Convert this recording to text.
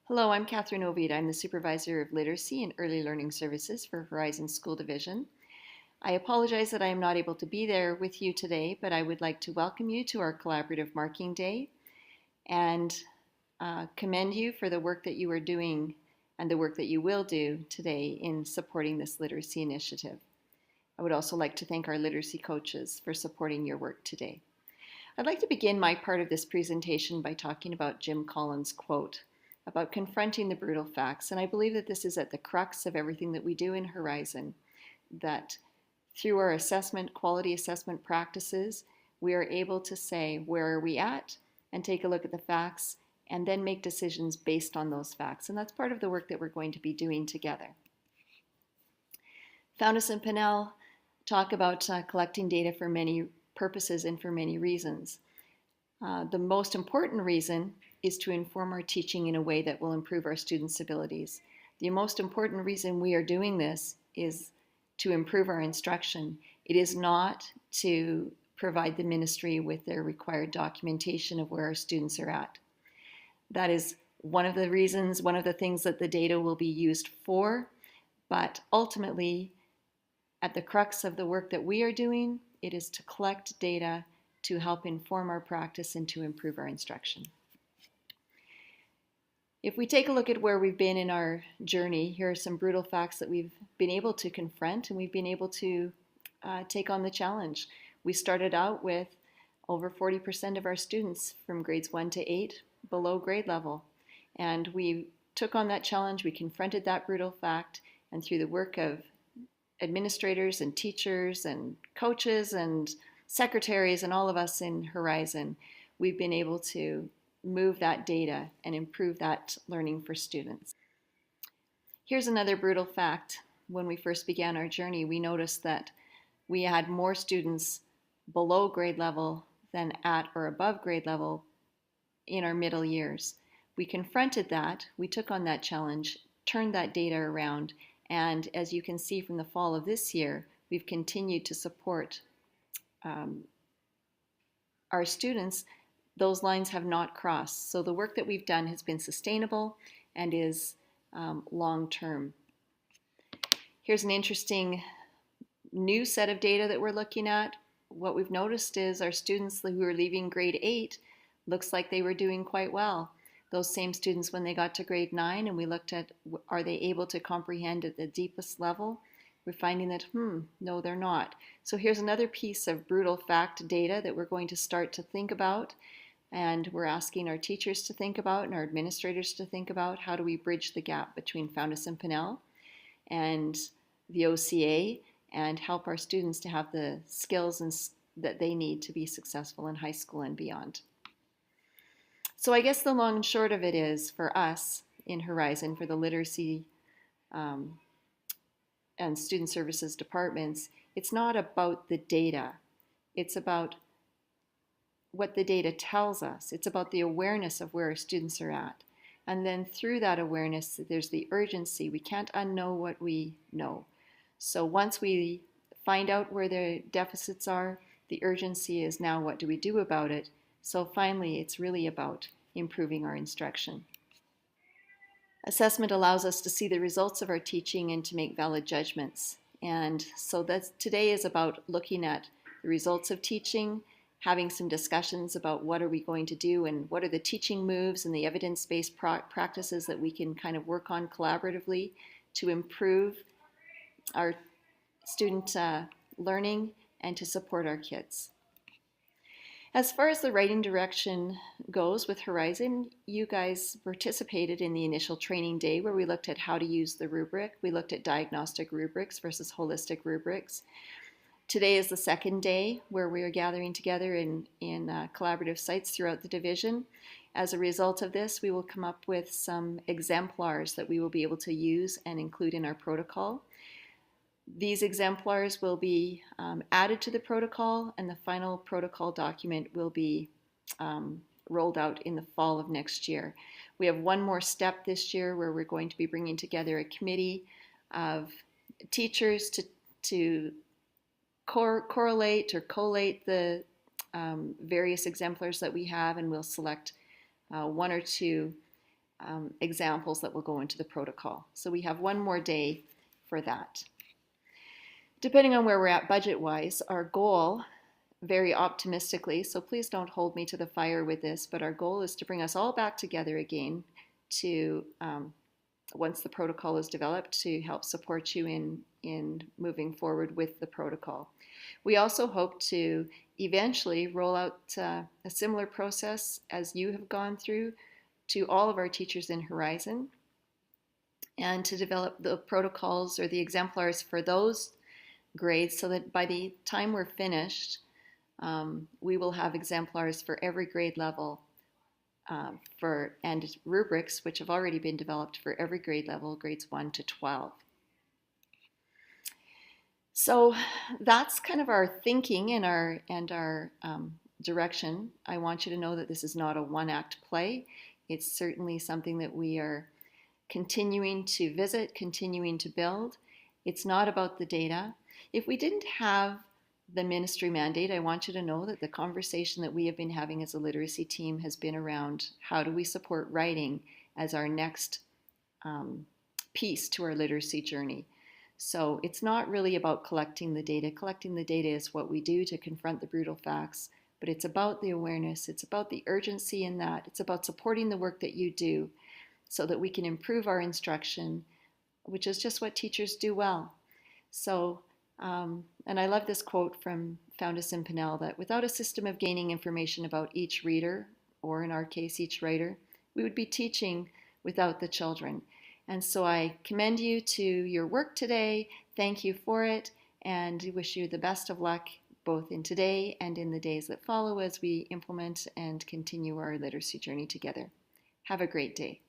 Hello, I'm Catherine Oviatt. I'm the Supervisor of Literacy and Early Learning Services for Horizon School Division. I apologize that I am not able to be there with you today, but I would like to welcome you to our Collaborative Marking Day and commend you for the work that you are doing and the work that you will do today in supporting this literacy initiative. I would also like to thank our literacy coaches for supporting your work today. I'd like to begin my part of this presentation by talking about Jim Collins' quote about confronting the brutal facts. And I believe that this is at the crux of everything that we do in Horizon, that through our assessment, quality assessment practices, we are able to say, where are we at? And take a look at the facts and then make decisions based on those facts. And that's part of the work that we're going to be doing together. Fountas and Pinnell talk about collecting data for many purposes and for many reasons. The most important reason is to inform our teaching in a way that will improve our students' abilities. The most important reason we are doing this is to improve our instruction. It is not to provide the ministry with their required documentation of where our students are at. That is one of the reasons, one of the things that the data will be used for, but ultimately, at the crux of the work that we are doing, it is to collect data to help inform our practice and to improve our instruction. If we take a look at where we've been in our journey, here are some brutal facts that we've been able to confront and we've been able to take on the challenge. We started out with over 40% of our students from grades 1 to 8 below grade level. And we took on that challenge, we confronted that brutal fact, and through the work of administrators and teachers and coaches and secretaries and all of us in Horizon, we've been able to move that data and improve that learning for students. Here's another brutal fact. When we first began our journey, we noticed that we had more students below grade level than at or above grade level in our middle years. We confronted that, we took on that challenge, turned that data around, and as you can see from the fall of this year, we've continued to support our students. Those lines have not crossed. So the work that we've done has been sustainable and is long-term. Here's an interesting new set of data that we're looking at. What we've noticed is our students who are leaving grade 8 looks like they were doing quite well. Those same students when they got to grade 9 and we looked at are they able to comprehend at the deepest level, we're finding that, no, they're not. So here's another piece of brutal fact data that we're going to start to think about. And we're asking our teachers to think about and our administrators to think about how do we bridge the gap between Fountas and Pinnell and the OCA and help our students to have the skills that they need to be successful in high school and beyond. So I guess the long and short of it is for us in Horizon, for the literacy and student services departments, it's not about the data. It's about what the data tells us. It's about the awareness of where our students are at. And then through that awareness, there's the urgency. We can't unknow what we know. So once we find out where the deficits are, the urgency is now what do we do about it? So finally, it's really about improving our instruction. Assessment allows us to see the results of our teaching and to make valid judgments. And so today is about looking at the results of teaching, having some discussions about what are we going to do and what are the teaching moves and the evidence-based practices that we can kind of work on collaboratively to improve our student learning and to support our kids. As far as the writing direction goes with Horizon, you guys participated in the initial training day where we looked at how to use the rubric. We looked at diagnostic rubrics versus holistic rubrics. Today is the second day where we are gathering together in collaborative sites throughout the division. As a result of this, we will come up with some exemplars that we will be able to use and include in our protocol. These exemplars will be added to the protocol, and the final protocol document will be rolled out in the fall of next year. We have one more step this year where we're going to be bringing together a committee of teachers to correlate or collate the various exemplars that we have, and we'll select one or two examples that will go into the protocol. So we have one more day for that. Depending on where we're at budget-wise, our goal, very optimistically, so please don't hold me to the fire with this, but our goal is to bring us all back together again to, once the protocol is developed, to help support you in moving forward with the protocol. We also hope to eventually roll out a similar process as you have gone through to all of our teachers in Horizon, and to develop the protocols or the exemplars for those grades so that by the time we're finished, we will have exemplars for every grade level and rubrics, which have already been developed for every grade level, grades 1 to 12. So that's kind of our thinking and our direction. I want you to know that this is not a one-act play. It's certainly something that we are continuing to visit, continuing to build. It's not about the data. If we didn't have the ministry mandate, I want you to know that the conversation that we have been having as a literacy team has been around how do we support writing as our next piece to our literacy journey. So it's not really about collecting the data. Collecting the data is what we do to confront the brutal facts, but it's about the awareness. It's about the urgency in that. It's about supporting the work that you do so that we can improve our instruction, which is just what teachers do well. So, and I love this quote from Foundus and Pinnell, that without a system of gaining information about each reader, or in our case, each writer, we would be teaching without the children. And so I commend you to your work today. Thank you for it, and wish you the best of luck both in today and in the days that follow as we implement and continue our literacy journey together. Have a great day.